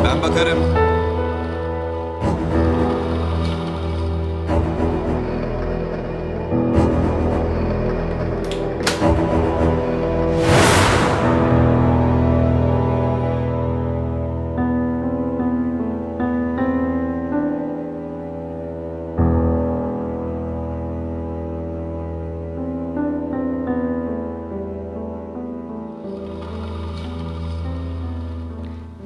Ben bakarım.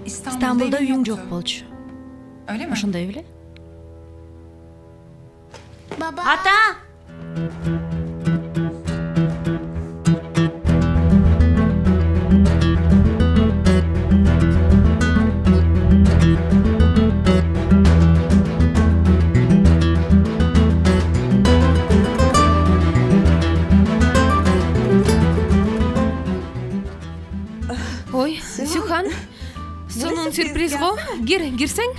İstanbul'da uyum yok bolçu. Öyle mi? Aşında öyle. Baba. Ata! Ой, Sühan. Sonun sürpriz go. Girsen.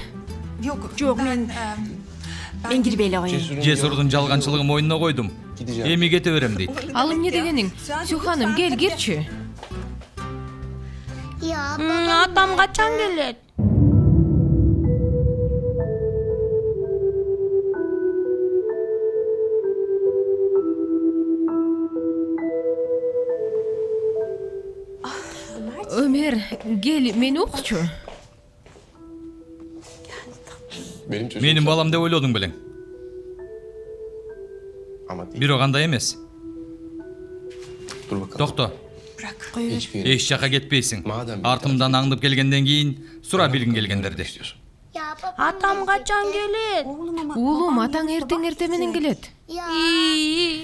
Yok. Yok, ben girip ele koyayım. Cesur'dun жалганчылыгын мойнуна койдум. Эми кете берем дейт. Alım ne degenin? Sühan'ım gel girçi. Ya baba. Atam kaçan gelir? Ömer gel meni okçu. Менин балам деп ойлодуң белең. Ama değil. Бирок андай эмес. Dur bakalım. Токто, Bırak. Hiçbir yere эч жака кетпейсиң. Madem Артымдан аңдып келгенден кийин сура билгиң келгендерди. istiyorsun. Ya baba. Atam kaçan gelir? Oğlum atan erten menen gelet. Ya.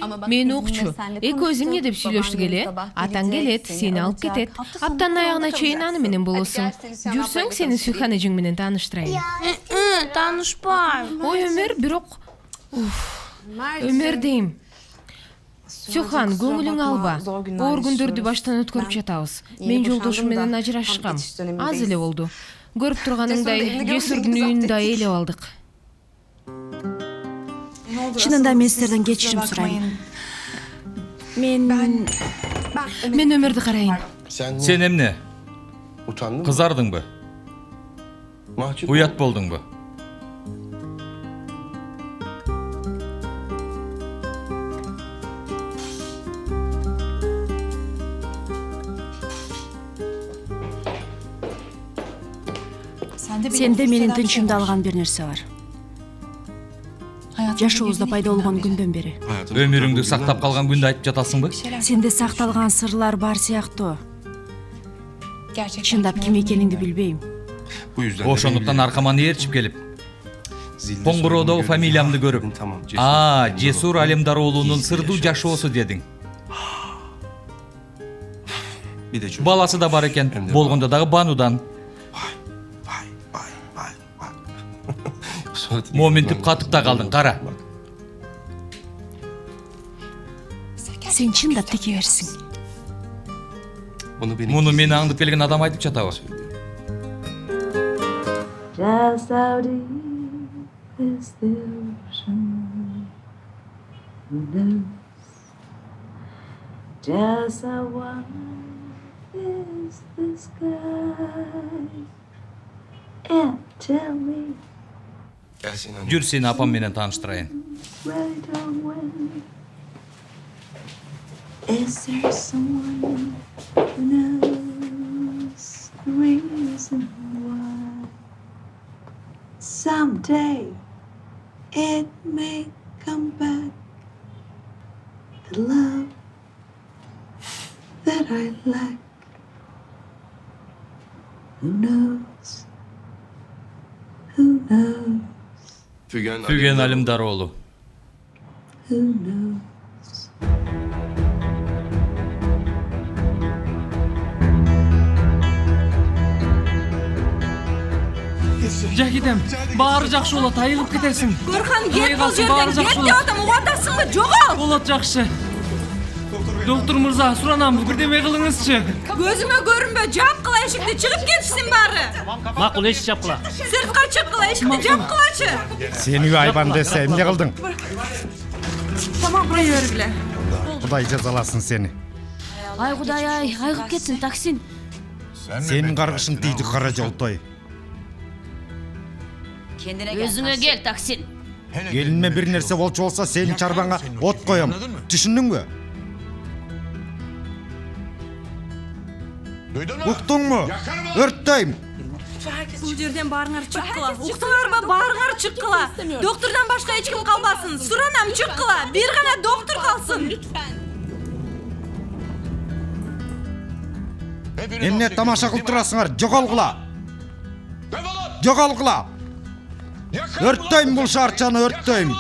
Ama bak Meni biz okçu. yine senle Özüm ne konuştuk. dep süйлöштük Baban ele. yarın sabah Atan gelecek, gelet, seni alıp alacak. ketet. Hafta sonu Aptanın ayağına kalacağız. çeyin anı menen bolosun. Hadi gel, seni Jursöň ablayla seni tanıştırayım. Sühan ejing menen tanıştırayım. Tanışpayım. Oy Ömer birok. Ömer deyim. Sühan göңүлүң alba. Оор күндөрдү баштан өткөрүп жатабыз. Мен жолдошум менен ажырашкам. Az эле болду. Көрүп турганыңдай Жесурдун үйүндө ээлеп алдык. Ne olur Şundan asıl ben siz sizlerden kusura geçirim bakmayın. sorayım. Men Мен Ömerdi карайын. Sen ne? Сен эмне? Utandın mı? Кызардыңбы? Mahcup Уят oldun. болдуңбу? sende menin tınçımda algan bir nerse var. Жашообузда пайда болгон күндөн beri. Hayatını Өмүрүңдү сактап калган күндү айтып жатасыңбы? Sende saktalgan sırlar bar siyaqtı. Gerçekten Çındap kim ekeningdi bilbeyim. Bu yüzden Ошондуктан аркаман ээрчип келип, Коңгуроодогу фамилиямды көрүп, Tamam. Жесур Алемдар уулунун сырдуу жашоосу дедиң. Bir de çocuk. Баласы да бар экен, болгондо дагы Банудан. Vay. Suratını Моминтип yıkman катып да lazım. калдың, кара. Bak, Sen çındap tekeversin. Bunu benim Муну мени аңдып келген адам айтып жатабы? Just how deep is the ocean? Who knows? Just how wide is the sky? And tell me Gelsin anne. Жүр сени апам менен тааныштырайын. right on when. Is there someone who knows the reason why? Someday it may come back. The love that I lack. Who knows? Who knows? Fügen Alimdaroğlu. Who knows? Жакидем, баары жакшы болот, айыгып кетесиң. Görkan get bol Баары жерден, жакшы get de болот. adam uğardasın mı? Жоғал! Болот жакшы. Доктор мырза, суранам, бирдеме кылыңызчы. Gözüme görünme, cevap kıla eşikte çıkıp geçsin bari. Макул, эч жапкыла. Sırtqa çık kıla eşikte cevap kılaçı. Seni ayban dese emne kıldın? Tamam buraya yürü bile. Kuday cezalasın seni. Ay Kuday ay, ayıp ketsin taksin. Senin kargışın tiydi kara joltoy. Өзүңө кел, Таксин. Gelinme bir nerse bolçu olsa senin çarbana ot koyam. Düşündün mü? Uktun mu? Örtteyim. Бул жерден барыңар чыккыла. Уктуңарбы, барыңар чыккыла. Доктордан башка эч ким калбасын. Суранам чыккыла. Бир гана доктор калсын. Emne tamaşa kılıp durasыңар, jogalgıla. Jogalgıla. Örtteyim bu şarçanı, örtteyim.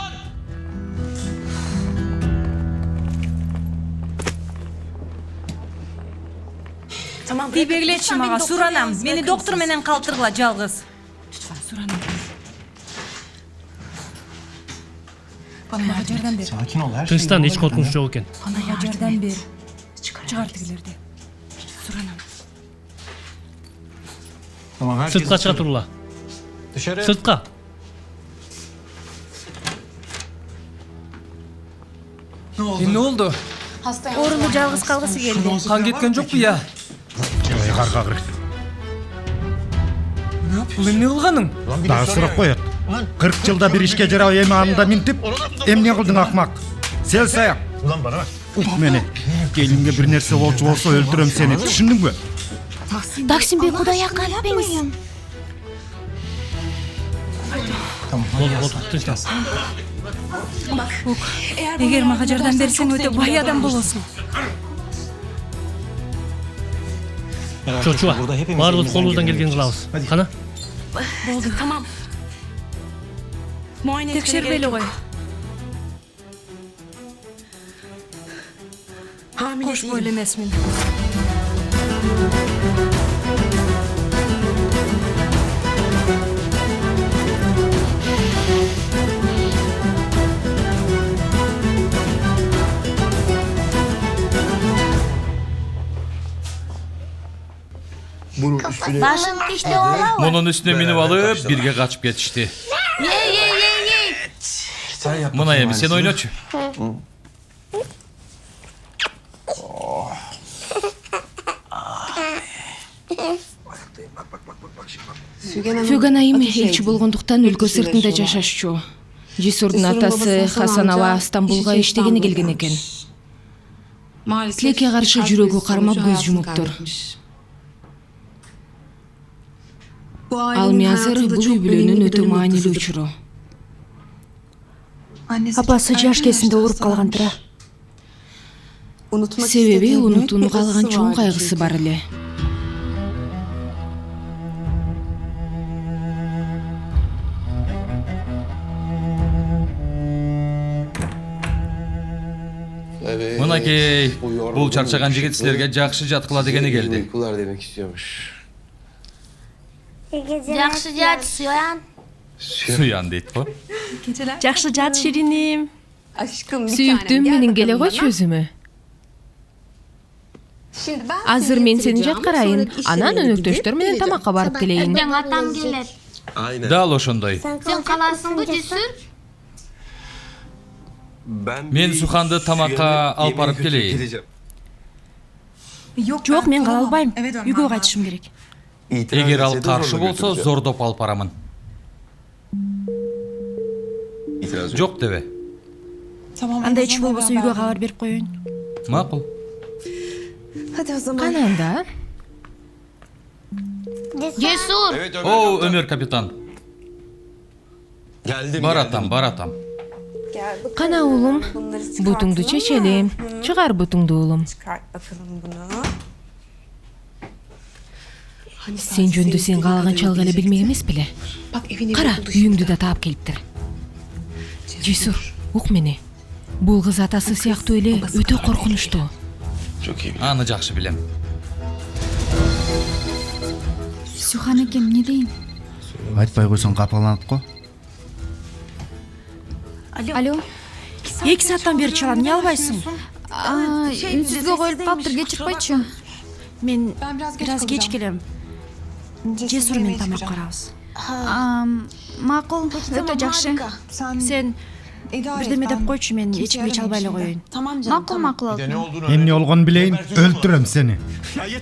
Тийбегилечи мага, суранам. Мени доктор менен калтыргыла жалгыз. Суранам. Мага жардам бер. Тынчтан эч коркунуч жок экен. Мага жардам бер. Чыгар тигилерди. Суранам. Сыртка чыга тургула. Сыртка. Ne oldu? Орунду жалгыз калгысы келди. Kan ketken yok mu ya? Ey karga kırık. Ulan ne kılganın? Daha sırak koyat. 40 yılda bir işke jara emi anında mintip, emne kıldın akmak. Sel sayak. Ulan bana bak. Meni, gelinge bir nerse bolçu olsa öldürüm seni, düşündün mü? Таксинбек, Кудайга кантпеңиз. Болду, тынчтан. Эгер мага жардам берсең өтө бай адам болосуң. Чочуа, баарыбыз колубуздан келгенин кылабыз. Кана? Болду. Тамам. Текшербейли кой. Кош бойлуу эмесмин. Başın işte ola. Bunun üstüne minip alıp birge kaçıp yetişti. Mına yemi sen oynaçı. Фюган айым элчи болгондуктан өлкө сыртында жашашчу. Жесурдун атасы Хасан Ала Стамбулга иштегени келген экен. Тилекке каршы жүрөгү кармап көз жумуптур. Ал азыр бул үй бүлөнүн өтө маанилүү учуру. Апасы жаш кезинде ооруп калгантыра. Себеби унутууга алган чоң кайгысы бар эле. Mınakey, bul çarçagan jigit sizlerge jakşı jatkıla degeni geldi. Uykular demek istiyormuş. Жақсы жат, Суян. Suyan deyit bu. Жакшы жат, Шириним. Сүйүктүм, менин келе койчу өзүмө. Азыр мен сени жаткарайын, анан өнөктөштөр менен тамакка барып келейин. Атам келет. Aynen. Dal oşondoy. Сен каласыңбы, Жесур? Men Suhanды tamakka alып барып келейин. Жок, мен кала албайм. Үйгө кайтышым керек. Эгер ал каршы болсо зордоп алып барамын. Жок дебе. Анда эч болбосо үйгө кабар берип коеюн. Макул. Кананда? Жесур. О, Ömer капитан. Geldim. Баратам. Кана уулум, бутуңду чечели. Чыгар бутуңду уулум. Сен жөндө сен каалаган чалга эле билмек эмес беле? Кара, үйүңдү да таап келиптир. Жесур, ук мени. Бул кыз атасы сыяктуу эле өтө коркунучтуу. Çok iyi. Аны жакшы билем. Сухан экен, эмне дейин? Айтпай койсоң капаланат го. Алло. 2 сааттан бери чалам, эмне албайсың? Сизге коюлуп калыптыр, кечирип койчу. Мен бираз кеч келем. Жесур менен тамак карабыз. Макул, өтө жакшы. Сен бирдеме деп койчу, мен эчкимге чалбай эле коеюн. Макул. Emne olgun bileyim, öldürürüm seni.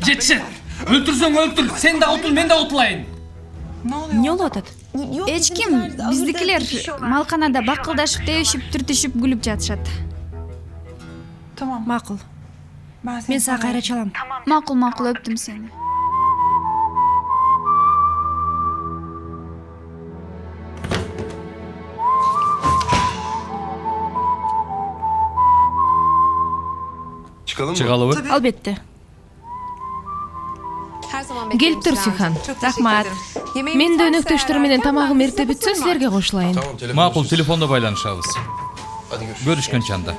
Жетишет. Өлтүрсөң өлтүр. Сен да утул, мен да утулайын. эмне болуп атат? Эч ким, биздикилер малканада бакылдашып, тебишип, түртүшүп күлүп жатышат. Макул. Мен сага кайра чалам. Макул, өптүм сени. Çıkalım mı? Чыгалыбы? Албетте. Келип тур Сүйхан. Рахмат. Мен да өнөктөштөр менен тамагым эрте бүтсө силерге кошулайын. Tamam telefon. Макул, телефондо байланышабыз. Hadi görüşürüz. Көрүшкөнчө анда.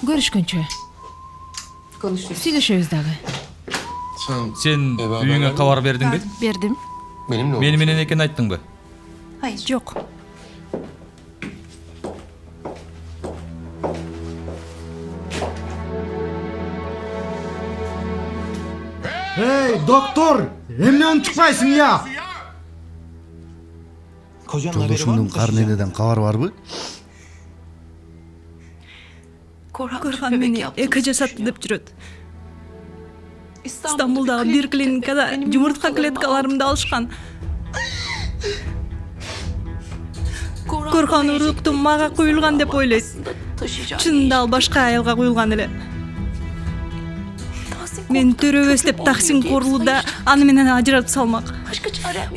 Көрүшкөнчө. Сүйлөшөбүз дагы. Сен үйүңө кабар бердиңби? Бердим. Benimle ol. Мени менен экени айттыңбы? Жок. Ey doktor, emne унчукпайсың я? Жолдошуңдун карнеден кабар барбы? Корхан мени эко жасатты деп жүрөт. Стамбулдагы бир клиникада жумуртка клеткаларымды алышкан. Корхан уруктум мага куюлган деп ойлойт. Чынында ал башка аялга куюлган эле. Мен төрөбөс деп Таксим корулуда аны менен ажыратып салмак.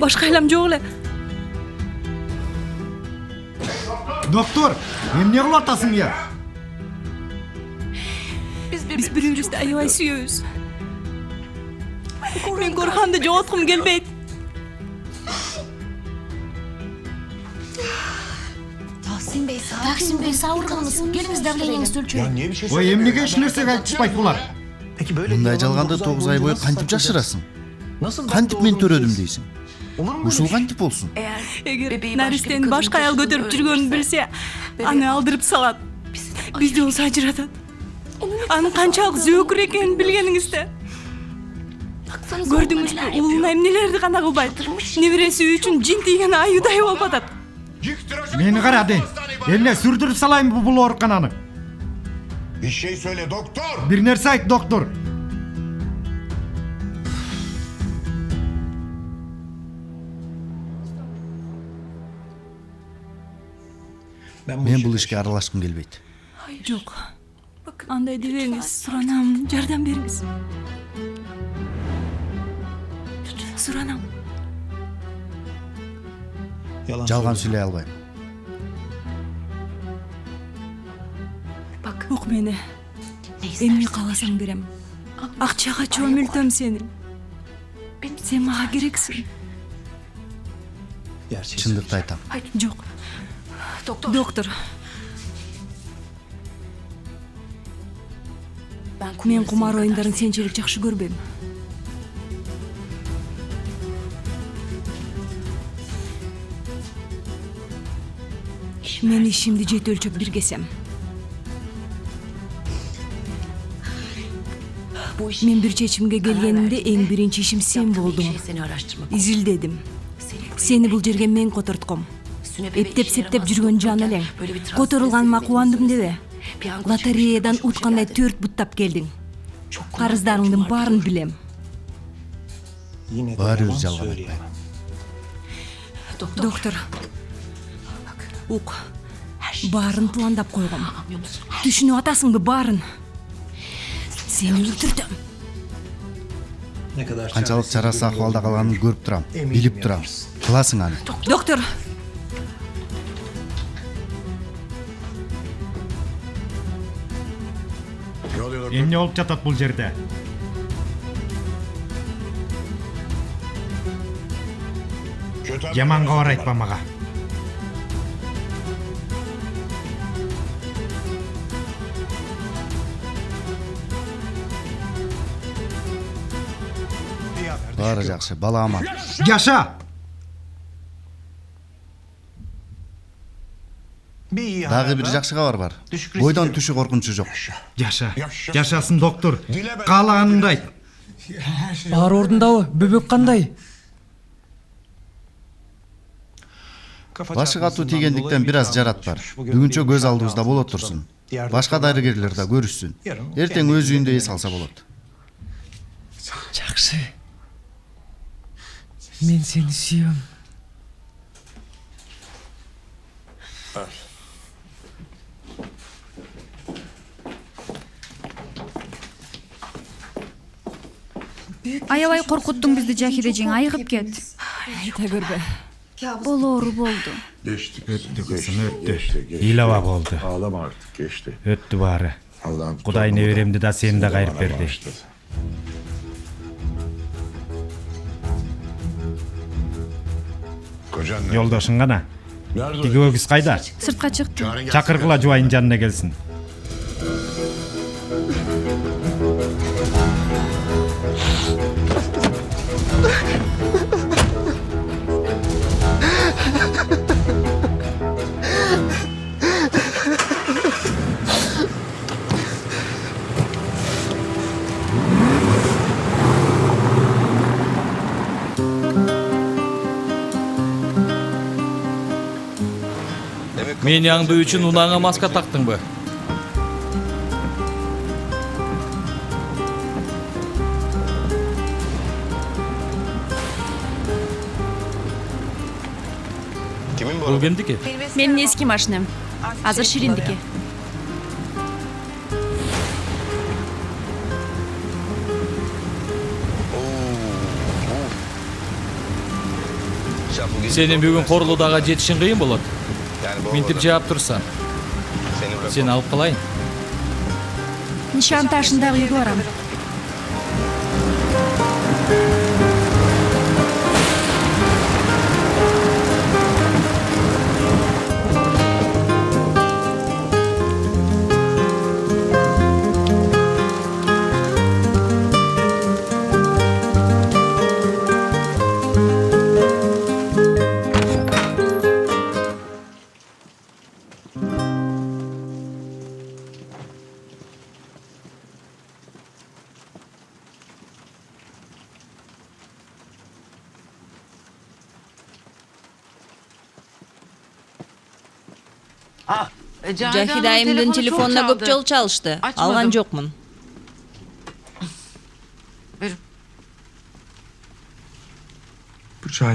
Башка айлам жок эле. Доктор, эмне кылып атасың я? Биз бири-бирибизди аябай сүйөбүз. Мен Корханды жоготкум келбейт. Taksim Bey sağırgınız. Geliniz davleğinizi ölçün. Ой, эмнеге эч нерсеге айтышпайт булар? Мындай жалганды 9 ай бою кантип жашырасың? Кантип мен төрөдүм дейсиң? Ушул кантип болсун? Эгер Наристен башка аял көтөрүп жүргөнүн билсе, аны алдырып салат. Бизди болсо ажыратат. Анын канчалык зөөкүр экенин билгениңизде. Көрдүңүзбү, уулуна эмнелерди гана кылбайт. Небереси үчүн жин тийген аюудай болуп атат. Мени кара дейм. Эмне сүрдүрүп салайынбы бул оорукананы? Bir şey söyle doktor. Бир нерсе айт, доктор. Мен бул ишке аралашкым келбейт. Жок. Андай дебеңиз, суранам, жардам бериңиз. Суранам. Жалган сүйлөй албайм. Ук мени. Эмне кааласаң берем. Акчага чөмүлтөм сени. Сен мага керексиң. Чындыкты айтам. Жок. Доктор. Мен кумар оюндарын сенчелик жакшы көрбөйм. Мен ишимди жете өлчөп биргесем. Мен бир чечимге келгенимде эң биринчи ишим сен болдуң. Изилдедим. Сени бул жерге мен котортком. Эптеп-септеп жүргөн жан элең. Которулганыма кубандым дебе. Лотереядан уткандай 4 буттап келдиң. Карыздарыңдын баарын билем. Баары бир жалган айтпайм. Доктор. Ук. Баарын пландап койгом. Түшүнүп атасыңбы баарын? Сени өлтүрдүм. Канчалык чарасы акыбалда калганын көрүп турам, билип турам. Кыласың аны. Доктор. Эмне болуп жатат бул жерде? Жаман кабар айтпа мага. Баары жакшы, бала аман. Жаша! Дагы бир жакшы кабар бар. Бойдон түшү коркунучу жок. Жаша. Жашасын доктор. Каалаганыңды айт. Баары ордундабы? Бөбөк кандай? Башы катуу тийгендиктен бир аз жарат бар. Бүгүнчө көз алдыбызда боло турсун. Башка дарыгерлер да көрүшсүн. Эртең өз үйүндө эс алса болот. Жакшы. Мен сени сүйөм. Аябай коркуттуң бизди Жахиде жең, айыгып кет. Айта көрбө. Болоору болду. Өттү кызым, өттү. Илова болду. Ağlama artık geçti. Өттү баары. Allah'ım Кудай неберемди да сени да кайрып берди. Kocan nerede? Жолдошуң гана. Nerede? Тиги өгүз кайда? Сыртка чыкты. Чакыргыла жубайын жанына келсин. Мен аңды үчүн унаңа маска тактыңбы? Kimin bu Бул araba? кемдики? Менин эски машинам. Азыр Шириндики. Sen bu gece Сенин бүгүн Корлуудага жетишиң кыйын болот. yani bu Минтип arabada жаап турсаң, seni bırak. сени алып калайын. Нишан ташындагы үйгө барам. Жахиде айымдын телефонуна көп жолу чалышты. Алган жокмун.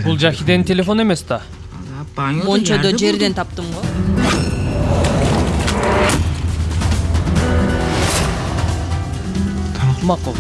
Бул Жахиденин телефону эмес да. Мончодо жерден таптым го. Макул.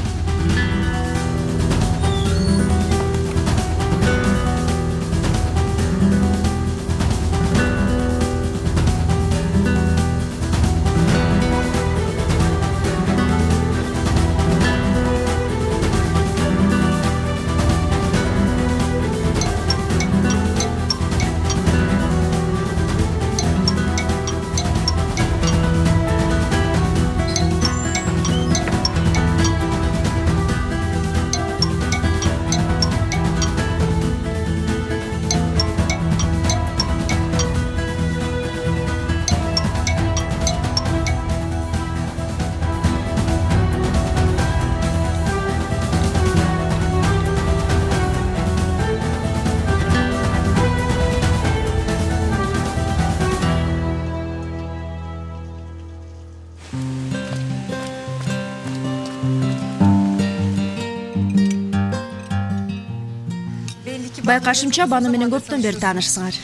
Байкашымча Бану менен көптөн бери таанышсыңар.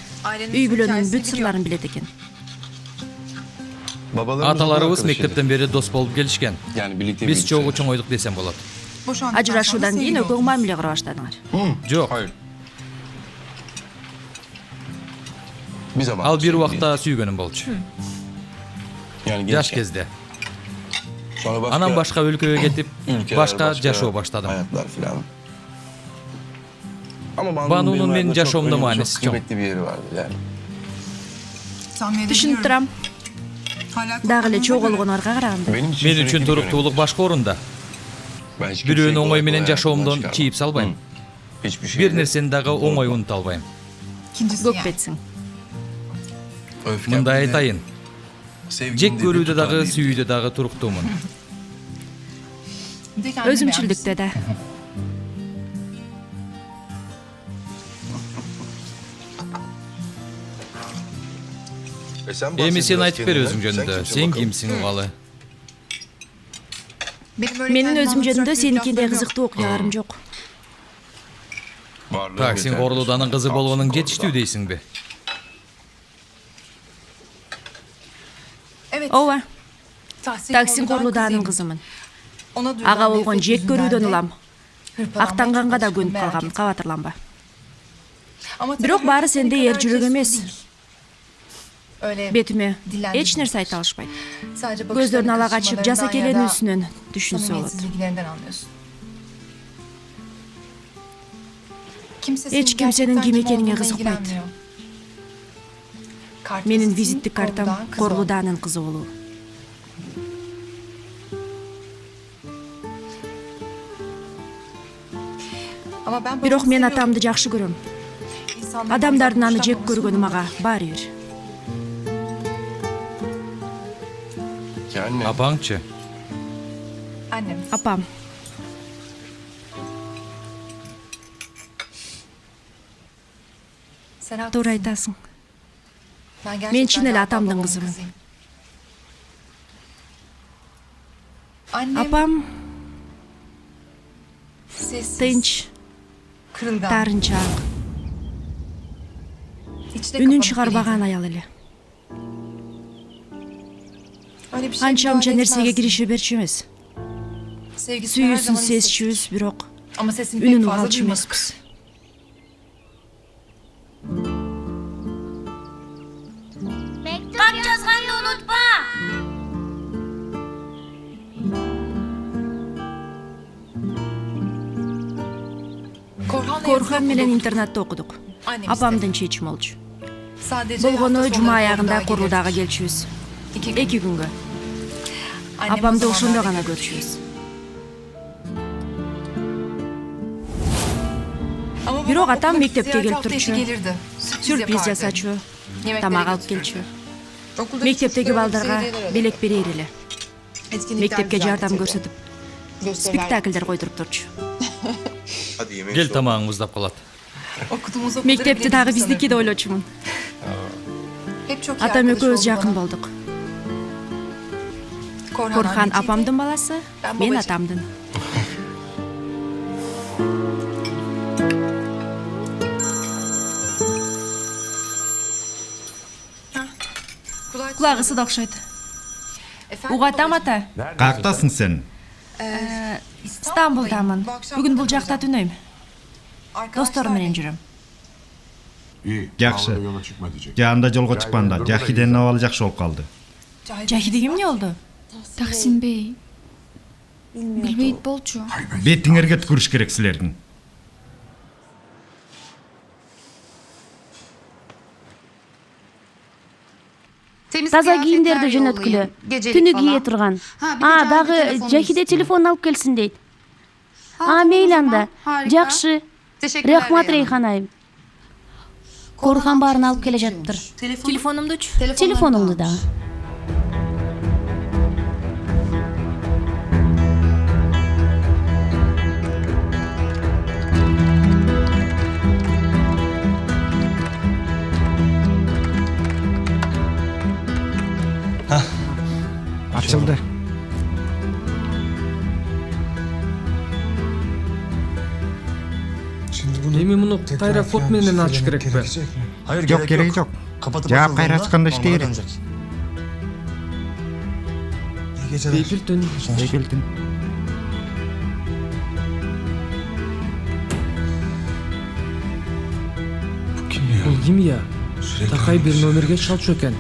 Үй бүлөнүн бүт сырларын билет экен. Babalarımız Аталарыбыз arkadaş мектептен бери дос болуп келишкен. edi. Yani birlikte Биз büyüdük. чогуу чоңойдук десем болот. Ажырашуудан кийин экөө мамиле кыра баштадыңар. Жок. Hayır. Bir zaman. Ал бир убакта сүйгөнүм болчу. Yani Жаш gençken. кезде. Sonra başka Анан башка өлкөгө кетип, ülkeler, башка жашоо баштадым. Hayatlar filan. Ama Banu'nun benim hayatımda çok yaşamımda önemli, manesi çok çok. kıymetli bir yeri vardı yani. Түшүнүп турам. Дагы эле чогулгонорго караганда. Benim için Мен sürekli үчүн bir туруктуулук башка орунда. Ben hiç Бирөөнү kimseyi оңой kolay менен kolay жашоомдон hayatımdan чийип салбайм. çıkarmam. Hiçbir şey. Бир нерсени дагы оңой унута албайм. Көкпетсиң. Мындай айтайын. Жек көрүүдө дагы, сүйүүдө дагы туруктуумун. Өзүмчүлдүктө да. Эми сен айтып бер өзүң жөнүндө. Сен кимсиң угалы? Менин өзүм жөнүндө сеникиндей кызыктуу окуяларым жок. Так, сен Корлуданын кызы болгонуң жетиштүү дейсиңби? Ооба. Таксин Корлуданын кызымын. Ага болгон жек көрүүдөн улам. Актанганга да көнүп калгам, кабатырланба. Бирок баары сенде эр жүрөк эмес. Бетиме эч нерсе айта алышпайт. Көздөрүн ала качып, жаса келенүүсүнөн түшүнсө болот. Эч ким сенин ким экениңе кызыкпайт. Менин визиттик картам Корлуданын кызы болуу. Бирок мен атамды жакшы көрөм. Адамдардын аны жек көргөнү мага баары бир. Апаңчы? Апам. Туура айтасың. Мен чын эле атамдын кызымын. Апам тынч, таарынчаак, үнүн чыгарбаган аял эле. Анча нерсеге кирише берчү эмес. Сүйүүсүн сезчүбүз, бирок үнүн угалчу эмеспиз. Кат жазганды унутпа. Корхан менен интернатта окудук. Апамдын чечими болчу. Болгону жума аягында Корлудага келчүбүз. 2 күнгө. Апамды ошондо гана көрчүбүз. Бирок атам мектепке келип турчу. Сюрприз жасачу. Тамак алып келчү. Мектептеги балдарга белек берер эле. Мектепке жардам көрсөтүп, спектакльдер койдуруп турчу. Кел, тамагың муздап калат. Мектепти дагы биздики деп ойлочумун. Атам экөөбүз жакын болдук. Корхан апамдын баласы, мен атамдын. Кулагысы да окшойт. Угатам ата. Каяктасың сен? Стамбулдамын. Бүгүн бул жакта түнөйм. Досторум менен жүрөм. Жакшы. Жаанда жолго чыкканда Жахиденин абалы жакшы болуп калды. Жахиди эмне болду? Таксин бей. Билбейт болчу. Бетиңерге түкүрүш керек силердин. Таза кийимдерди жөнөткүлө. Түнү кие турган. Дагы Жахиде телефон алып келсин дейт. Мейли анда. Жакшы. Рахмат Рейхан айым. Корхан баарын алып келе жатыптыр. Телефонумдучу? Телефонуңду дагы. Açıldı. Эми муну кайра код менен ачыш керекпи? Жок, кереги жок. Жаап кайра ачканда иштейбир. Бейпилтүн. Бейпилтүн. Бул ким я? Такай бир номерге чалчу экен.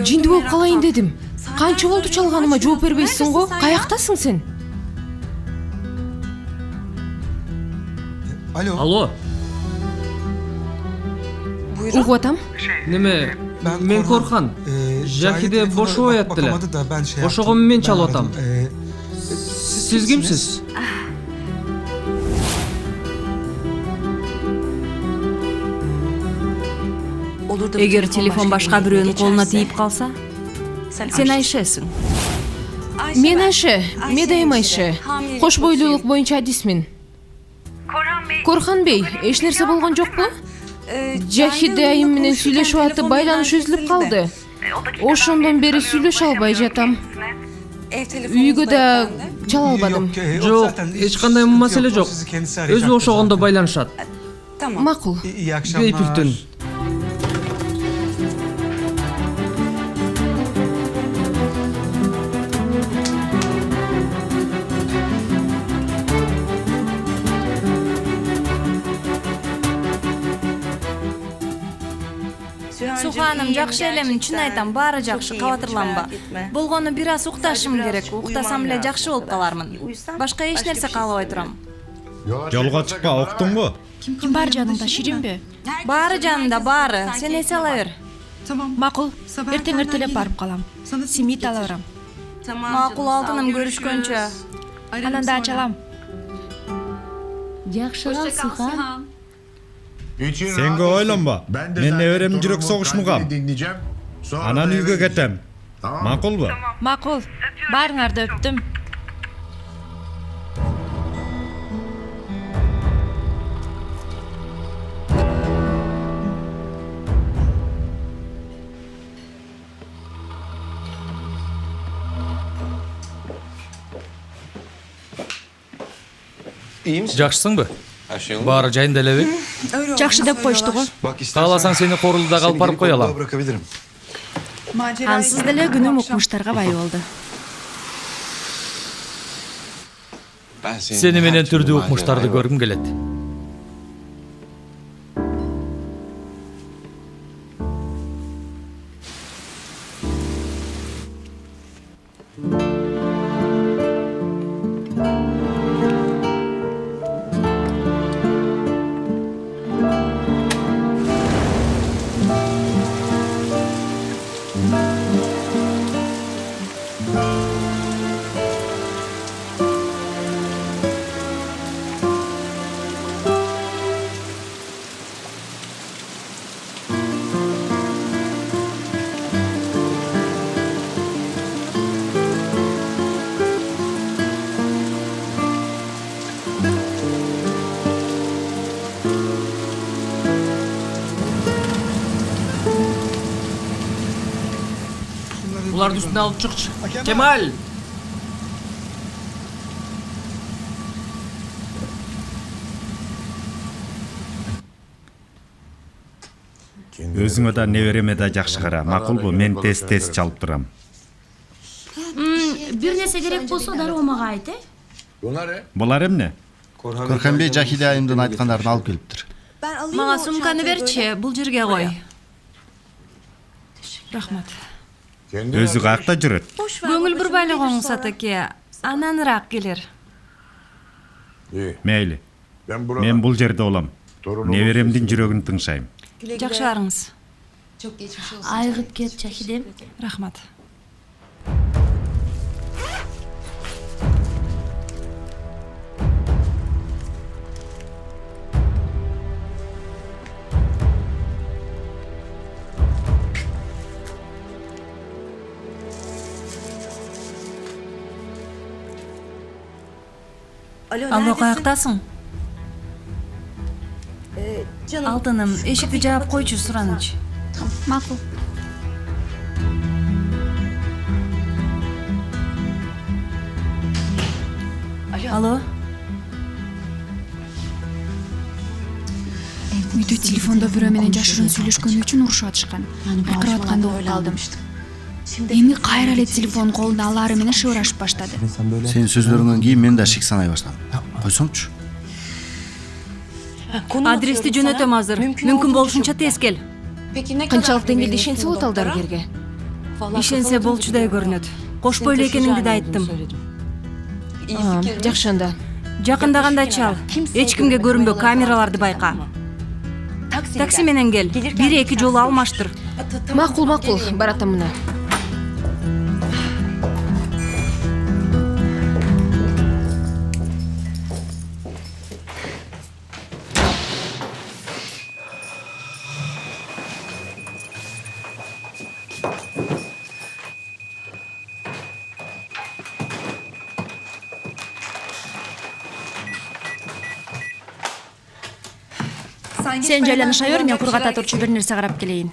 Жинди болуп калайын дедим. Канча болду чалганыма жооп бербейсиң го? Каяктасың сен? Алло. Угатам? Неме? Мен Корхан. Жахиде бошоо атты эле. Ошого мен чалып атам. Сиз кимсиз? Эгер телефон башка бирөөнүн колуна тийип калса, сен Айшесиң. Мен Айше, Медайым Айше. Кош бойлуулук боюнча адисмин. Корхан Бey, эч нерсе болгон жокпу? Жахиде айым менен сүйлөшүп атып байланыш үзүлүп калды. Ошондон бери сүйлөшө албай жатам. Үйгө да чала албадым. Жок, эч кандай маселе жок. Өзү ошогондо байланышат. Макул. Бейпилтүн. Суханым, жакшы элемин, чын айтам, баары жакшы, кабатырланба. Болгону бир аз укташым керек. Уктасам эле жакшы болуп калармын. Башка эч нерсе каалабай турам. Жолго чыкпа, уктуңбу? Ким бар жаныңда, Ширинби? Баары жанымда, баары. Сен эсе ала бер. Макул. Эртең эртелеп барып калам. Симит ала барам. Макул, алтыным, көрүшкөнчө. Анан да ачалам. Жакшыга Сухан. Сенге ойлонба. Мен неберем жүрөк согушмугам. Анан үйгө кетем. Макулбу? Макул. Баарыңарды өптүм. Жакшысыңбы? Баары жайында элеби? Жакшы деп коюшту го. Кааласаң сени корулдага алып барып коелам. Ансыз деле күнүм укмуштарга бай болду. Сени менен түрдүү укмуштарды көргүм келет. Буларды үстүнө алып чыкчы. Кемал! Өзүңө да небереме да жакшы кара. Макулбу? Мен тез чалып турам. Бир нерсе керек болсо дароо мага айт, Булар эмне? Корхан Бey Жахиде айымдын айткандарын алып келиптир. Мага сумканы берчи, бул жерге кой. Рахмат. Өзү каякта жүрөт? Көңүл бурбайлыгыңыз атаке, ананыраак келер. Мейли. Мен бул жерде болом. Неберемдин жүрөгүн тыңшайм. Жакшы барыңыз. Айгып кет, Жахидем. Рахмат. Алло, каяктасың? Алтыным, эшикти жаап койчу, сураныч. Макул. Алло? Үйдө телефондо бирөө менен жашырын сүйлөшкөнү үчүн урушуп атышкан. Акырып атканда угуп калдым. Эми кайра эле телефон колунда алары менен шыбырашып баштады. Сенин сөздөрүңөн кийин мен да шик санай баштадым. Койсоңчу. Адрести жөнөтөм азыр. Мүмкүн болушунча тез кел. Канчалык деңгээлде ишенсе болот ал дарыгерге? Ишенсе болчудай көрүнөт. Кош бойлуу экениңди да айттым. Жакшы анда. Жакындаганда чал. Эч кимге көрүнбө, камераларды байка. Такси менен кел. 1-2 жолу алмаштыр. Макул, баратам мына. Sen жайланыша бер, мен кургата турчу бир нерсе карап келейин.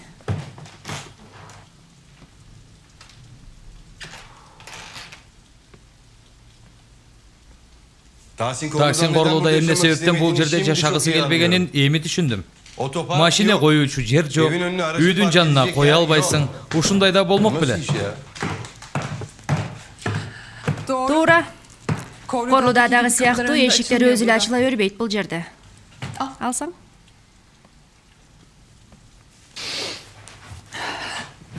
Tahsin Korlu'da emne sebepten bul жерде жашагысы келбегенин эми түшүндүм. Машина коюучу жер жок, үйдүн жанына кое албайсың. Ушундайда болмок беле. Туура. Корлудадагы сыяктуу эшиктер өзү эле ачыла бербейт бул жерде. Алсаң.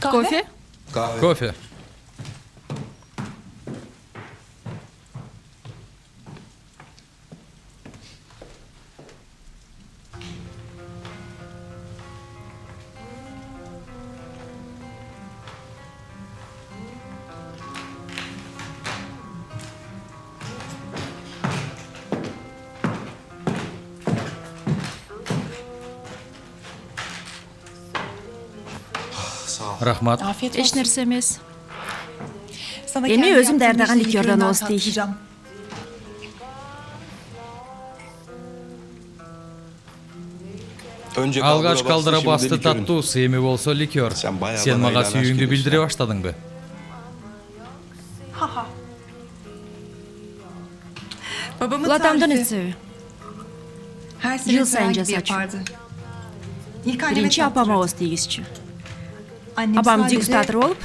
Кофе? Кофе. Рахмат. Эч нерсе эмес. Эми өзүм даярдаган ликерден ооз дейт. Алгач калдыра басты таттуусу эми болсо ликер. Сен мага сүйүүңдү билдире баштадыңбы? Бул атамдын исеби. Жыл сайын жасачу. Биринчи апама ооз тийгизчү. Апам дегустатор болуп,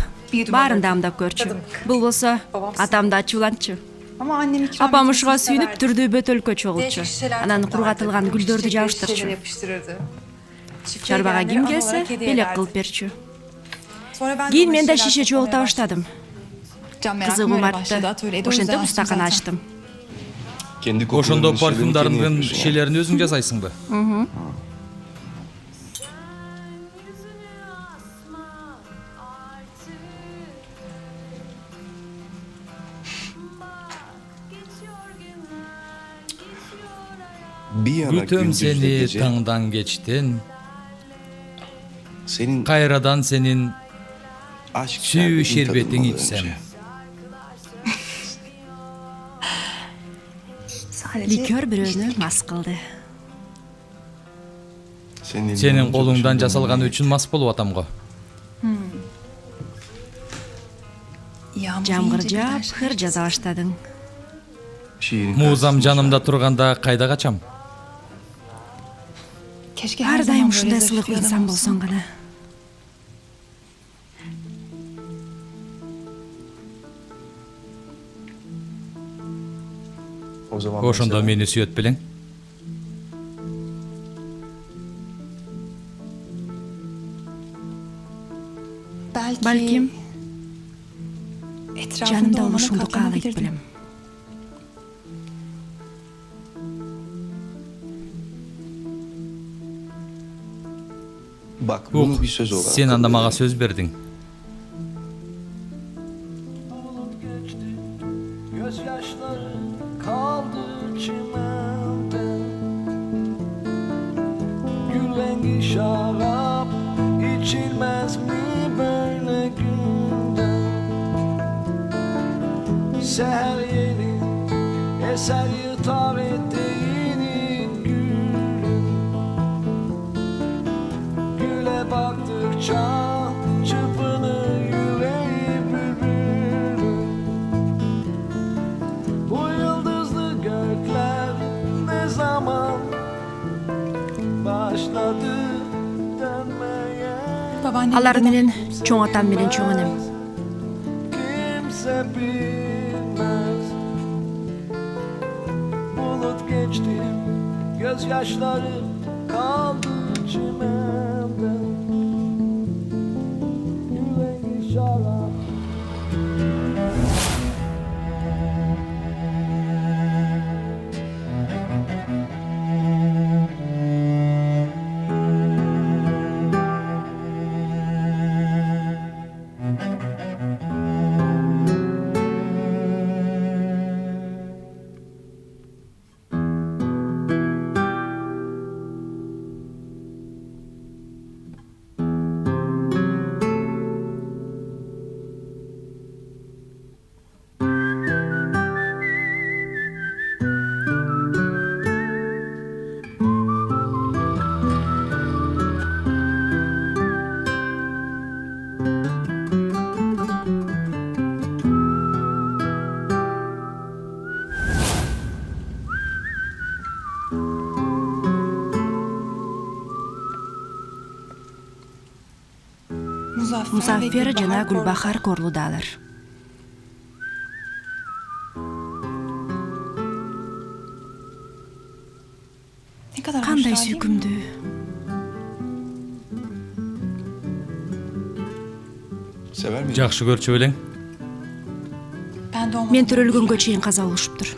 баарын даамдап көрчү. Бул болсо атамды ачуулантчу. Апам ушуга сүйүнүп түрдүү бөтөлкө чогулчу. Анан кургатылган гүлдөрдү жабыштырчу. Чарбага ким келсе, белек кылып берчү. Кийин мен да шише чогулта баштадым. Кызыгым артты. Ошентип устакана ачтым. Ошондо парфюмдардын шишелерин өзүң жасайсыңбы? Күтөм сени таңдан кечтен, кайрадан сенин сүйүү шербетиң ичсем. Ликер бирөөнү мас кылды. Сенин колуңдан жасалганы үчүн мас болуп атам го. Жамгыр жаап, хыр жаза баштадың. Муузам жанымда турганда кайда качам? Ар дайым ушундай сылык инсан болсоң гана. Ошондо мени сүйөт белең. Балким жанымда болушуңду каалайт белем. Ук, сен анда мага сөз бердиң. Seher yeni eser yırtar eteğini gülüm. Güle baktıkça çırpınır yüreği bülbülüm. Bu yıldızlı gökler ne zaman başladı dönmeye. Алар менен чоң атам менен чоң энем. Kimse bilmez. Bulut geçti, gözyaşları kaldı çimende. Yüreği şarap. Muzaffer жана Гүлбахар Корлудалар. Кандай сүйкүмдүү. Жакшы көрчү белең. Мен төрөлгөнгө чейин каза болушуптур.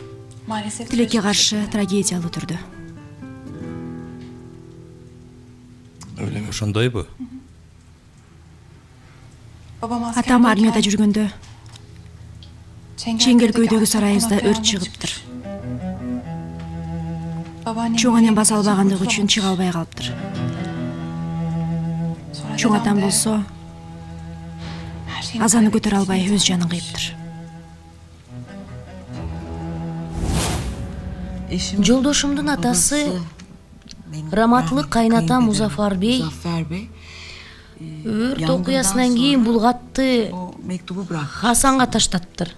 Тилекке каршы трагедиялуу түрдө. Ошондойбу? Атам армияда жүргөндө Чеңгелкөйдөгү сарайыбызда өрт чыгыптыр. Чоң анем баса албагандыгы үчүн чыга албай калыптыр. Чоң атам болсо азаны көтөрө албай өз жанын кыйыптыр. Жолдошумдун атасы раматлык кайната Музафар бей өрт окуясынан кийин бул катты Хасанга таштаттыр.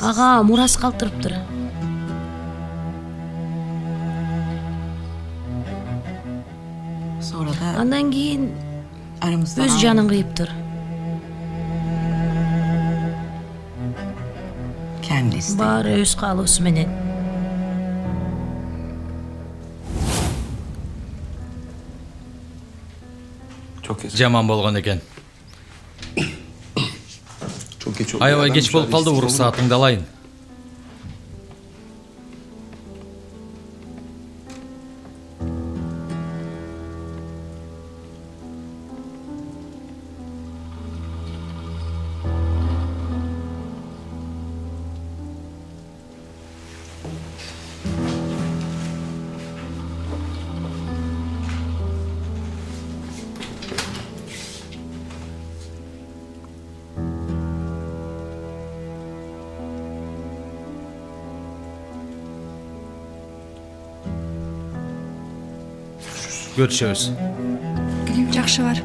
Ага мурас калтырыптыр. Андан кийин өз жанын кыйыптыр. Баары өз каалоосу менен. Жаман болгон экен. Аябай кеч болуп калды, уруксаатыңды алайын. Görüşürüz. Жакшы бар.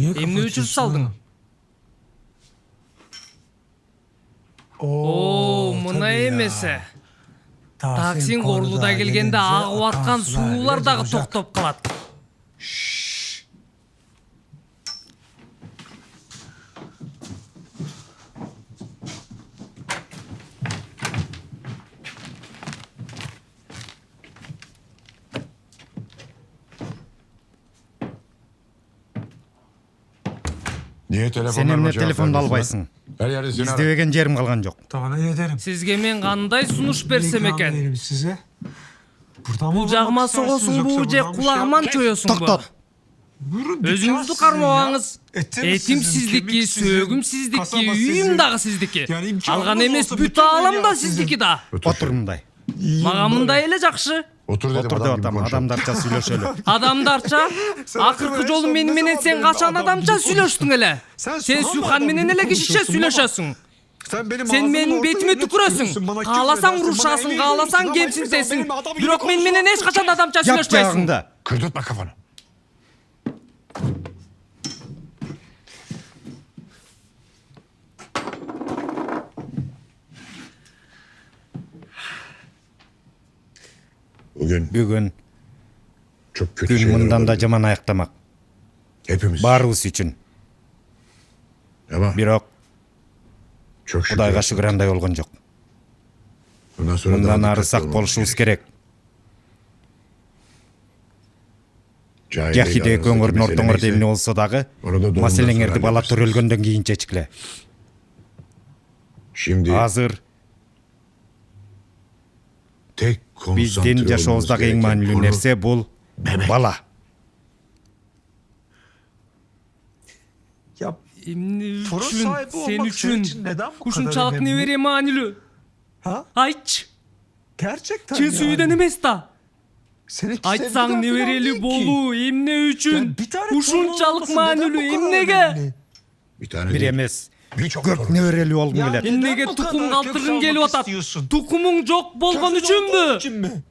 Эмне үчүн салдың? Мына эмесе. Таксин Корлуда келгенде агып аткан суулар дагы токтоп калат. Сен эмне телефонду албайсың? İzdebegen jerim kalgan жок. Сизге мен кандай сунуш берсем экен? Бул жагыма согосуңбу же кулагыман чоёсуңбу? Токтот. Өзүңүздү кармабаңыз. Этим сиздики, сөөгүм сиздики, үйүм дагы сиздики. Алган эмес бүт аалам да сиздики да. Отур мындай. Мага мындай эле жакшы. Отур деп атам, адамдарча сүйлөшөлү. Адамдарча? Акыркы жолу мени менен сен качан адамча сүйлөштүң эле? Сен Сүйхан менен эле кишише сүйлөшөсүң. Сен менин бетиме түкүрөсүң. Кааласаң урушасың, кааласаң кемсинтесиң. Бирок мен менен эч качан адамча сүйлөшпөйсүң. Кырдытма кафаны. Бүгүn күн мындан да жаман аяктамак. Баарыбыз үчүн. Бирок Кудайга шүгүр андай болгон жок. Мындан ары сак болушубуз керек. Жахиде экөөңөрдүн ортоңордо эмне болсо дагы маселеңерди бала төрөлгөндөн кийин чечкиле. Азыр биздин жашообуздагы эң маанилүү нерсе бул бала. Эмне үчүн? Сен үчүн? Ушунчалык небере маанилүү? Айтчы. Чын сүйүүдөн эмес да. Айтсаң неберелүү болуу эмне үчүн? Ушунчалык маанилүү эмнеге? Бир эмес, көп неберелүү болгум келет. Эмнеге тукум калтыргың келип атат? Тукумуң жок болгон үчүнбү?